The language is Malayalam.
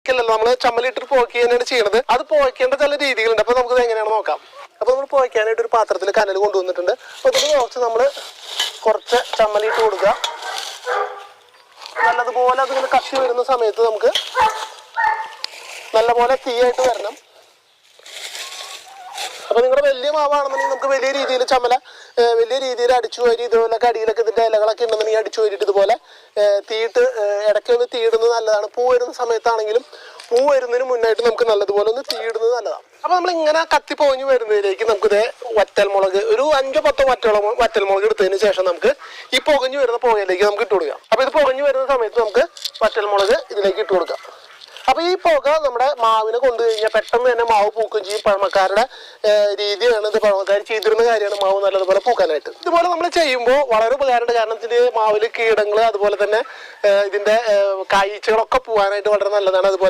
പുകയ്ക്കല്ലല്ലോ, നമ്മൾ ചമ്മലിട്ടിട്ട് പുകയ്ക്കുക തന്നെയാണ് ചെയ്യണത്. അത് പുകയ്ക്കേണ്ട ചില രീതികളുണ്ട്. അപ്പോൾ നമുക്കത് എങ്ങനെയാണ് നോക്കാം. അപ്പോൾ നമ്മൾ പുകയ്ക്കാനായിട്ട് ഒരു പാത്രത്തിൽ കനൽ കൊണ്ടുവന്നിട്ടുണ്ട്. അപ്പോൾ ഇതിന് കുറച്ച് നമ്മൾ കുറച്ച് ചമ്മലിട്ട് കൊടുക്കുക. നല്ലതുപോലെ അതിങ്ങനെ കത്തി വരുന്ന സമയത്ത് നമുക്ക് നല്ലപോലെ തീയായിട്ട് വരണം. അപ്പോൾ നിങ്ങളുടെ വലിയ മാവാണെന്നുണ്ടെങ്കിൽ നമുക്ക് വലിയ രീതിയിൽ ചമ്മല വലിയ രീതിയിൽ അടിച്ചു വരി, ഇതുപോലെ കടിയിലൊക്കെ ഇതിൻ്റെ ഇലകളൊക്കെ ഉണ്ടെന്നുണ്ടെങ്കിൽ അടിച്ചു വരിയിട്ട് ഇതുപോലെ തീയിട്ട് ഇടയ്ക്ക് ഒന്ന് തീയിടുന്നത് നല്ലതാണ്. പൂ വരുന്ന സമയത്താണെങ്കിലും പൂ വരുന്നതിന് മുന്നായിട്ട് നമുക്ക് നല്ലതുപോലെ ഒന്ന് തീയിടുന്നത് നല്ലതാണ്. അപ്പോൾ നമ്മളിങ്ങനെ കത്തിപ്പോഞ്ഞ് വരുന്നതിലേക്ക് നമുക്കിത് വറ്റൽമുളക് ഒരു 5-10 വറ്റൽമുളക് എടുത്തതിന് ശേഷം നമുക്ക് ഈ പുകഞ്ഞു വരുന്ന പുകയിലേക്ക് നമുക്ക് ഇട്ട് കൊടുക്കാം. അപ്പോൾ ഇത് പുകഞ്ഞു വരുന്ന സമയത്ത് നമുക്ക് വറ്റൽമുളക് ഇതിലേക്ക് ഇട്ട് കൊടുക്കാം. അപ്പോൾ ഈ പുക നമ്മുടെ മാവിനെ കൊണ്ടു കഴിഞ്ഞാൽ പെട്ടെന്ന് തന്നെ മാവ് പൂക്കുകയും ചെയ്യും. പഴമക്കാരുടെ രീതിയാണ് ഇത്. പഴമക്കാർ ചെയ്തിരുന്ന കാര്യമാണ് മാവ് നല്ലതുപോലെ പൂക്കാനായിട്ട്. ഇതുപോലെ നമ്മൾ ചെയ്യുമ്പോൾ വളരെ ഉപകാരമുണ്ട്. കാരണം ഇതിൻ്റെ മാവിൽ കീടങ്ങൾ അതുപോലെ തന്നെ ഇതിൻ്റെ കായ്ച്ചകളൊക്കെ പോകാനായിട്ട് വളരെ നല്ലതാണ്. അതുപോലെ